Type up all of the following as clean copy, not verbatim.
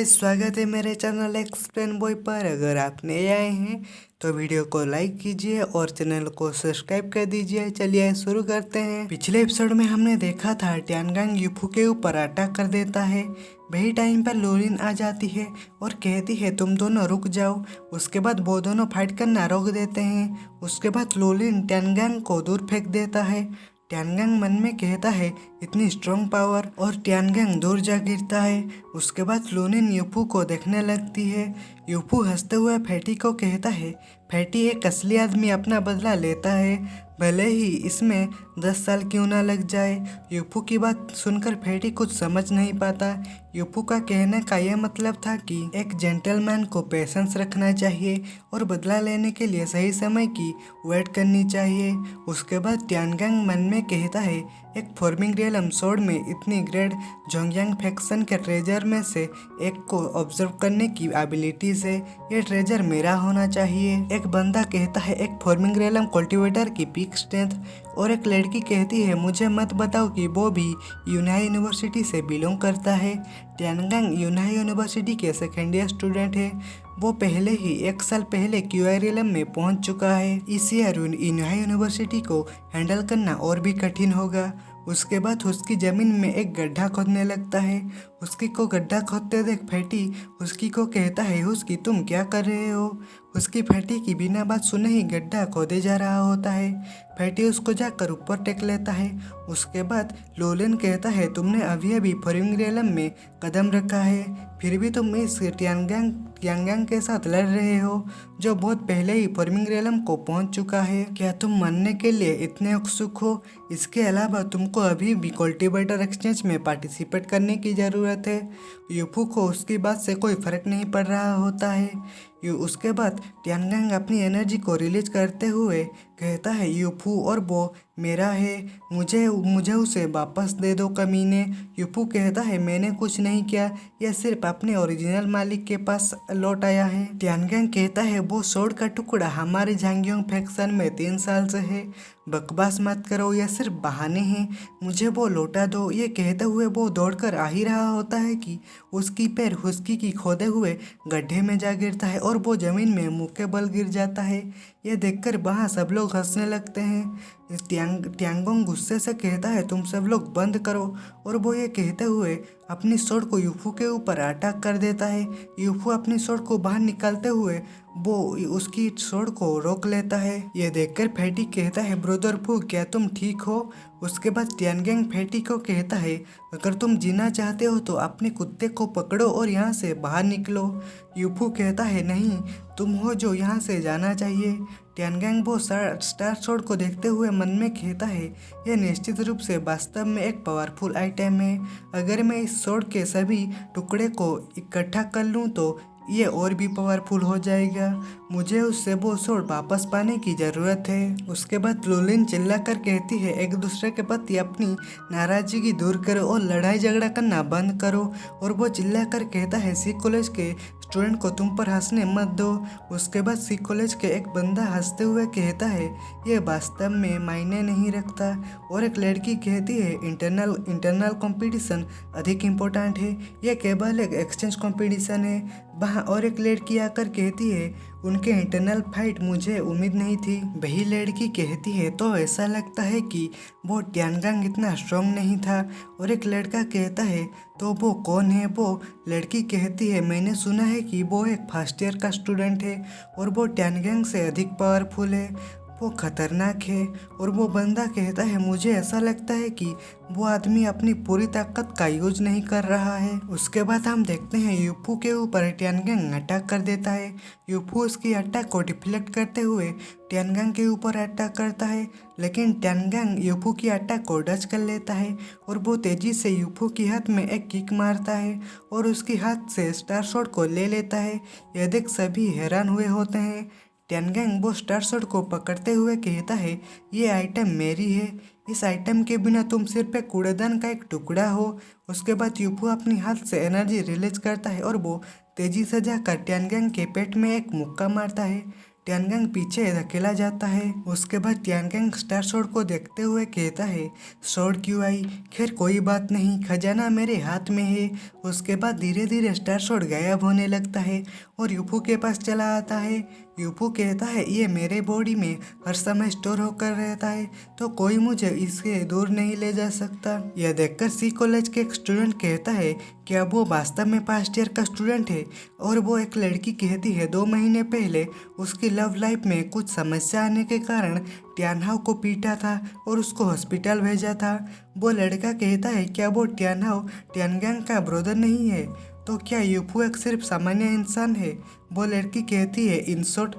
Guys, स्वागत है मेरे चैनल एक्सप्लेन बॉय पर। अगर आप नए आए हैं तो वीडियो को लाइक कीजिए और चैनल को सब्सक्राइब कर दीजिए। चलिए शुरू करते हैं। पिछले एपिसोड में हमने देखा था टियानगांग यूफू के ऊपर अटैक कर देता है। वही टाइम पर लोलिन आ जाती है और कहती है तुम दोनों रुक जाओ। उसके बाद वो दोनों फाइट करना रोक देते हैं। उसके बाद लोलिन टियानगांग को दूर फेंक देता है। टियानगांग मन में कहता है इतनी स्ट्रॉन्ग पावर, और टियानगांग दूर जा गिरता है। उसके बाद लोलिन यूफू को देखने लगती है। यूफू हंसते हुए फैटी को कहता है फैटी एक असली आदमी अपना बदला लेता है, भले ही इसमें 10 साल क्यों ना लग जाए। यूफू की बात सुनकर फैटी कुछ समझ नहीं पाता। यूफू का कहने का यह मतलब था कि एक जेंटलमैन को पेशेंस रखना चाहिए और बदला लेने के लिए सही समय की वेट करनी चाहिए। उसके बाद टियानगांग मन में कहता है एक फॉर्मिंग रियलम सोड में इतनी ग्रेट जोंगयांग फैक्शन के ट्रेजर में से एक को ऑब्जर्व करने की एबिलिटी से ये ट्रेजर मेरा होना चाहिए। एक बंदा कहता है एक फॉर्मिंग रियलम कल्टीवेटर की पीक स्ट्रेंथ, और एक लड़की कहती है मुझे मत बताओ कि वो भी यूनाई यूनिवर्सिटी से बिलोंग करता है। टियानगांग यूनाई यूनिवर्सिटी के सेकेंड ईयर स्टूडेंट है। वो पहले ही 1 साल पहले क्यूआरएलएम में पहुंच चुका है। इस ईयर यूनाई यूनिवर्सिटी को हैंडल करना और भी कठिन होगा। उसके बाद उसकी जमीन में एक गड्ढा खोदने लगता है। उसकी को गड्ढा खोदते देख फैटी उसकी को कहता है उसकी तुम क्या कर रहे हो। उसकी फैटी की बिना बात सुने ही गड्ढा खोदे जा रहा होता है। फैटी उसको जाकर ऊपर टेक लेता है। उसके बाद लोलिन कहता है तुमने अभी अभी फॉर्मिंग रियलम में कदम रखा है, फिर भी तुम इस टियानगांग के साथ लड़ रहे हो जो बहुत पहले ही फॉर्मिंग रियलम को पहुंच चुका है। क्या तुम मरने के लिए इतने उत्सुक हो? इसके अलावा तुमको अभी भी कल्टीवेटर एक्सचेंज में पार्टिसिपेट करने की ज़रूरत है। यूफू को उसकी बात से कोई फर्क नहीं पड़ रहा होता है। उसके बाद टियानगांग अपनी एनर्जी को रिलीज करते हुए कहता है यूफू और वो मेरा है, मुझे उसे वापस दे दो कमीने। यूफू कहता है मैंने कुछ नहीं किया, यह सिर्फ अपने ओरिजिनल मालिक के पास लौट आया है। टियानगांग कहता है वो सोड का टुकड़ा हमारे झांगियोंग फैक्शन में 3 साल से है, बकवास मत करो, यह सिर्फ बहाने हैं, मुझे वो लौटा दो। ये कहते हुए वो दौड़कर आ ही रहा होता है कि उसकी पैर हुस्की की खोदे हुए गड्ढे में जा गिरता है और वो जमीन में मुँह के बल गिर जाता है। यह देखकर वहाँ सब लोग हंसने लगते हैं। टियानगांग गुस्से से कहता है तुम सब लोग बंद करो, और वो ये कहते हुए अपनी स्वॉर्ड को यूफू के ऊपर अटैक कर देता है। यूफू अपनी स्वॉर्ड को बाहर निकालते हुए वो उसकी स्वॉर्ड को रोक लेता है। यह देखकर फैटी कहता है ब्रदर फू क्या तुम ठीक हो? उसके बाद टियानगांग फैटी को कहता है अगर तुम जीना चाहते हो तो अपने कुत्ते को पकड़ो और यहाँ से बाहर निकलो। यूफू कहता है नहीं, तुम हो जो यहाँ से जाना चाहिए। टियानगांग वो स्टार स्वॉर्ड को देखते हुए मन में कहता है यह निश्चित रूप से वास्तव में एक पावरफुल आइटम है। अगर मैं इस स्वॉर्ड के सभी टुकड़े को इकट्ठा कर लूँ तो ये और भी पावरफुल हो जाएगा। मुझे उससे वो स्वॉर्ड वापस पाने की ज़रूरत है। उसके बाद लोलिन चिल्लाकर कहती है एक दूसरे के प्रति अपनी नाराजगी दूर करो और लड़ाई झगड़ा करना बंद करो। और वो चिल्लाकर कहता है सी कॉलेज के स्टूडेंट को तुम पर हंसने मत दो। उसके बाद सी कॉलेज के एक बंदा हंसते हुए कहता है ये वास्तव में मायने नहीं रखता, और एक लड़की कहती है इंटरनल कंपटीशन अधिक इम्पोर्टेंट है, यह केवल एक एक्सचेंज कंपटीशन है वहाँ। और एक लड़की आकर कहती है उनके इंटरनल फाइट मुझे उम्मीद नहीं थी। वही लड़की कहती है तो ऐसा लगता है कि वो टियानगांग इतना स्ट्रॉन्ग नहीं था। और एक लड़का कहता है तो वो कौन है? वो लड़की कहती है मैंने सुना है कि वो एक फर्स्ट ईयर का स्टूडेंट है और वो टियानगांग से अधिक पावरफुल है, वो खतरनाक है। और वो बंदा कहता है मुझे ऐसा लगता है कि वो आदमी अपनी पूरी ताकत का यूज नहीं कर रहा है। उसके बाद हम देखते हैं यूफू के ऊपर टियानगांग अटैक कर देता है। यूफू उसकी अटैक को डिफ्लेक्ट करते हुए टियानगांग के ऊपर अटैक करता है, लेकिन टियानगांग यूफू की अटैक को डच कर लेता है और वो तेजी से यूफू की हाथ में एक किक मारता है और उसकी हाथ से स्टार स्वॉर्ड को ले लेता है। यह देख सभी हैरान हुए होते हैं। टियानगांग वो स्टार स्वॉर्ड को पकड़ते हुए कहता है ये आइटम मेरी है, इस आइटम के बिना तुम सिर्फ एक कूड़ेदान का एक टुकड़ा हो। उसके बाद यूफू अपनी हाथ से एनर्जी रिलीज करता है और वो तेजी से जाकर टियानगांग के पेट में एक मुक्का मारता है। टियानगेंग पीछे धकेला जाता है। उसके बाद टियानगेंग स्टार स्वॉर्ड को देखते हुए कहता है, स्वॉर्ड क्यों आई? खैर कोई बात नहीं, खजाना मेरे हाथ में है। उसके बाद धीरे धीरे स्टार स्वॉर्ड गायब होने लगता है और यूफू के पास चला आता है। यूफू कहता है, ये मेरे बॉडी में हर समय स्टोर होकर रहता है, तो कोई मुझे इससे दूर नहीं ले जा सकता। यह देखकर सी कॉलेज के एक स्टूडेंट कहता है कि अब वो वास्तव में फर्स्ट ईयर का स्टूडेंट है। और वो एक लड़की कहती है 2 महीने पहले उसकी लव लाइफ में कुछ समस्या आने के कारण टियानहाओ को पीटा था और उसको हॉस्पिटल भेजा था। वो लड़का कहता है, क्या वो टियानहाओ टियानगेंग का ब्रदर नहीं है? तो क्या यूफू एक सिर्फ सामान्य इंसान है? वो लड़की कहती है, इन शॉर्ट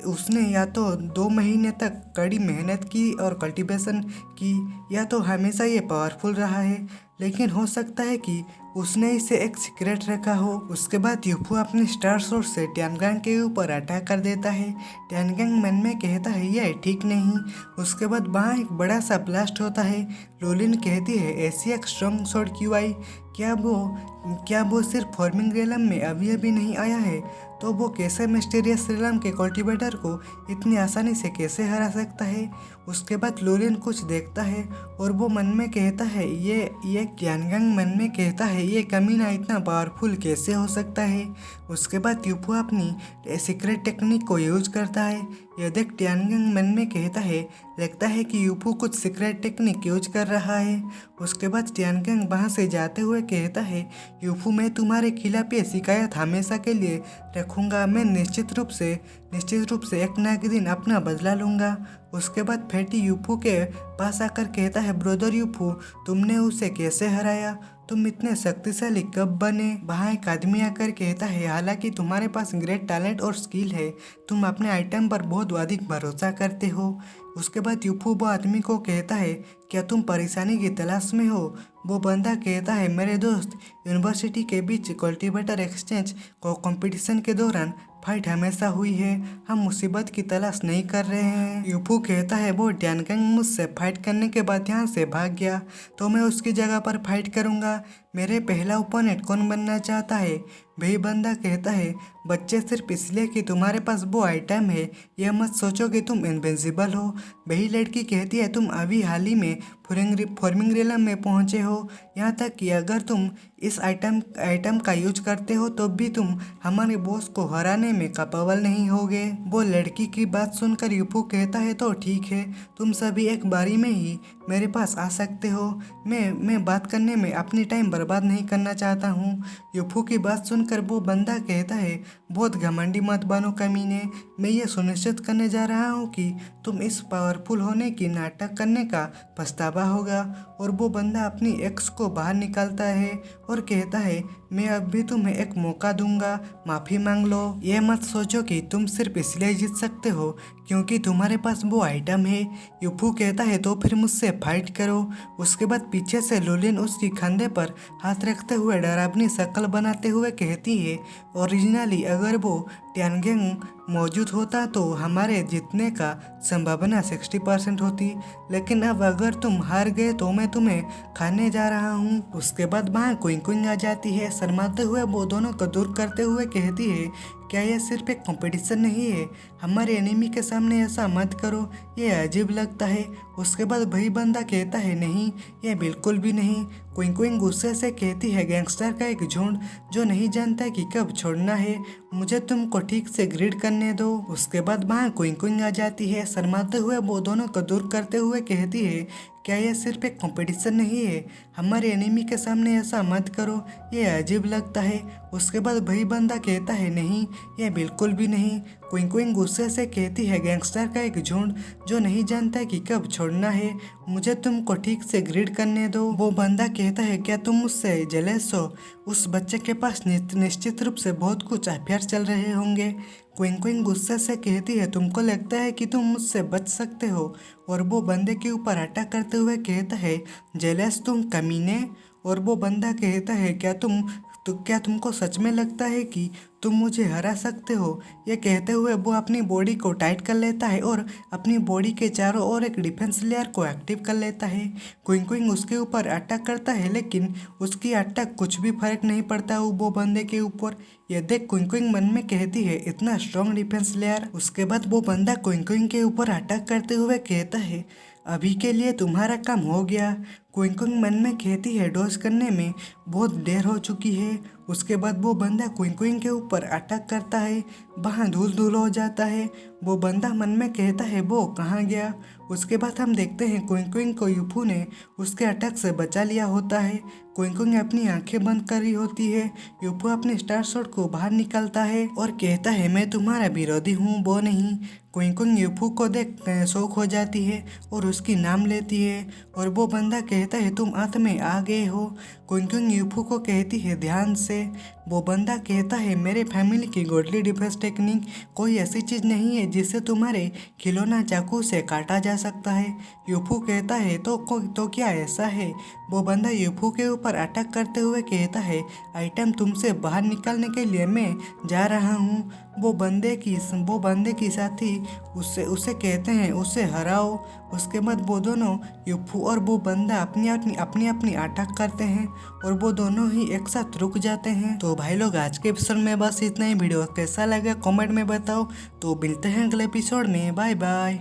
उसने या तो 2 महीने तक कड़ी मेहनत की और कल्टीवेशन की, या तो हमेशा ये पावरफुल रहा है, लेकिन हो सकता है कि उसने इसे एक सीक्रेट रखा हो। उसके बाद यूफू अपने स्टार स्वॉर्ड से टियानगेंग के ऊपर अटैक कर देता है। टियानगेंग मन में कहता है, यह ठीक नहीं। उसके बाद वहाँ एक बड़ा सा ब्लास्ट होता है। लोलिन कहती है, ऐसी एक स्ट्रॉन्ग स्वॉर्ड क्यों आई? क्या वो सिर्फ फॉर्मिंग रियलम में अभी नहीं आया है? तो वो कैसे मिस्टीरियस रियलम के कल्टीवेटर को इतनी आसानी से कैसे हरा सकता है? उसके बाद लोलिन कुछ देखता है और वो मन में कहता है, ये टियानगेंग मन में कहता है, ये कमीना इतना पावरफुल कैसे हो सकता है? उसके बाद यूफू अपनी सीक्रेट टेक्निक को यूज करता है। यह देख टियानगेंग मन में कहता है, लगता है कि यूफू कुछ सीक्रेट टेक्निक यूज कर रहा है। उसके बाद टियानगेंग वहाँ से जाते हुए कहता है, यूफू मैं तुम्हारे खिलाफ ये शिकायत हमेशा के लिए रखूँगा। मैं निश्चित रूप से एक ना एक दिन अपना बदला लूँगा। उसके बाद फेटी यूफू के पास आकर कहता है, ब्रदर यूफू तुमने उसे कैसे हराया? तुम इतने शक्तिशाली कब बने? वहाँ एक आदमी आकर कहता है, हालांकि तुम्हारे पास ग्रेट टैलेंट और स्किल है, तुम अपने आइटम पर बहुत अधिक भरोसा करते हो। उसके बाद यूफू वो आदमी को कहता है, क्या तुम परेशानी की तलाश में हो? वो बंदा कहता है, मेरे दोस्त यूनिवर्सिटी के बीच कल्टीवेटर एक्सचेंज को कंपटीशन के दौरान फाइट हमेशा हुई है, हम मुसीबत की तलाश नहीं कर रहे हैं। यूफू कहता है, वो टियानगेंग मुझसे फाइट करने के बाद यहाँ से भाग गया, तो मैं उसकी जगह पर फाइट करूँगा। मेरे पहला ओपोनेंट कौन बनना चाहता है? वही बंदा कहता है, बच्चे सिर्फ इसलिए कि तुम्हारे पास वो आइटम है, यह मत सोचो कि तुम इनविंसिबल हो। वही लड़की कहती है, तुम अभी हाल ही में फॉर्मिंग रियलम में पहुंचे हो, यहाँ तक कि अगर तुम इस आइटम का यूज करते हो तो भी तुम हमारे बॉस को हराने में कैपेबल नहीं होगे। वो लड़की की बात सुनकर यूफू कहता है, तो ठीक है, तुम सभी एक बारी में ही मेरे पास आ सकते हो। मैं बात करने में अपनी टाइम बर्बाद नहीं करना चाहता हूँ। यूफू की बात सुनकर वो बंदा कहता है, बहुत घमंडी मत बनो कमीने, मैं ये सुनिश्चित करने जा रहा हूँ कि तुम इस पावरफुल होने की नाटक करने का पछतावा होगा। और वो बंदा अपनी एक्स को बाहर निकालता है और कहता है, मैं अब भी तुम्हें एक मौका दूंगा, माफ़ी मांग लो। ये मत सोचो कि तुम सिर्फ इसलिए जीत सकते हो क्योंकि तुम्हारे पास वो आइटम है। यूफू कहता है, तो फिर मुझसे फाइट करो। उसके बाद पीछे से लोलिन उसकी कंधे पर हाथ रखते हुए डरावनी शक्ल बनाते हुए कहती है, ओरिजिनली अगर वो टियानगेंग मौजूद होता तो हमारे जीतने का संभावना 60% होती, लेकिन अब अगर तुम हार गए तो मैं तुम्हें खाने जा रहा हूँ। उसके बाद वहाँ क्विंग आ जाती है। शर्माते हुए वो दोनों को दूर करते हुए कहती है, क्या यह सिर्फ एक कंपटीशन नहीं है? हमारे एनिमी के सामने ऐसा मत करो, ये अजीब लगता है। उसके बाद वही बंदा कहता है, नहीं, ये बिल्कुल भी नहीं। क्विंग गुस्से से कहती है, गैंगस्टर का एक झुंड जो नहीं जानता कि कब छोड़ना है, मुझे तुमको ठीक से ग्रीड करने दो। उसके बाद वहाँ क्विंग आ जाती है। शर्माते हुए वो दोनों को दूर करते हुए कहती है, क्या यह सिर्फ एक कंपटीशन नहीं है? हमारे एनिमी के सामने ऐसा मत करो, ये अजीब लगता है। उसके बाद वही बंदा कहता है, नहीं, ये बिल्कुल भी नहीं। क्विंग गुस्से से कहती है, गैंगस्टर का एक झुंड जो नहीं जानता कि कब छोड़ना है, मुझे तुमको ठीक से ग्रीड करने दो। वो बंदा कहता है, क्या तुम मुझसे जेलस हो? उस बच्चे के पास निश्चित रूप से बहुत कुछ अफेयर चल रहे होंगे। क्विंग गुस्से से कहती है, तुमको लगता है कि तुम मुझसे बच सकते हो? और वो बंदे के ऊपर अटैक करते हुए कहता है, जेलस तुम कमीने। और वो बंदा कहता है, क्या तुम तो क्या तुमको सच में लगता है कि तुम मुझे हरा सकते हो? ये कहते हुए वो अपनी बॉडी को टाइट कर लेता है और अपनी बॉडी के चारों ओर एक डिफेंस लेयर को एक्टिव कर लेता है। क्विंग क्विंग उसके ऊपर अटैक करता है, लेकिन उसकी अटैक कुछ भी फर्क नहीं पड़ता वो बंदे के ऊपर। ये देख क्विंग क्विंग मन में कहती है, इतना स्ट्रॉन्ग डिफेंस लेयर। उसके बाद वो बंदा क्विंग क्विंग के ऊपर अटैक करते हुए कहता है, अभी के लिए तुम्हारा काम हो गया। क्विंग क्विंग मन में कहती है, डॉज करने में बहुत देर हो चुकी है। उसके बाद वो बंदा क्विंग क्विंग के ऊपर अटैक करता है, वहाँ धूल धूल हो जाता है। वो बंदा मन में कहता है, वो कहाँ गया? उसके बाद हम देखते हैं क्विंग क्विंग को यूफू ने उसके अटैक से बचा लिया होता है। क्विंग क्विंग अपनी आंखें बंद करी होती है। यूफू अपने स्टार शॉट को बाहर निकालता है और कहता है, मैं तुम्हारा विरोधी हूँ, वो नहीं। क्विंग क्विंग यूफू को देख शौक हो जाती है और उसकी नाम लेती है और वो बंदा कहता है, तुम अंत में आ गए हो। क्विंग क्विंग यूफू को कहती है, ध्यान से। वो बंदा कहता है, मेरे फैमिली की गॉडली डिफेंस टेक्निक कोई ऐसी चीज़ नहीं है जिससे तुम्हारे खिलौना चाकू से काटा जा सकता है। यूफू कहता है, तो क्या ऐसा है? वो बंदा यूफू के ऊपर अटैक करते हुए कहता है, आइटम तुमसे बाहर निकालने के लिए मैं जा रहा हूँ। वो बंदे की साथी उसे कहते हैं, उसे हराओ। उसके बाद वो दोनों यूफू और वो बंदा अपनी अटैक करते हैं और वो दोनों ही एक साथ रुक जाते हैं। तो भाई लोग, आज के एपिसोड में बस इतना ही। वीडियो कैसा लगा कमेंट में बताओ। तो मिलते हैं अगले एपिसोड में। Bye bye.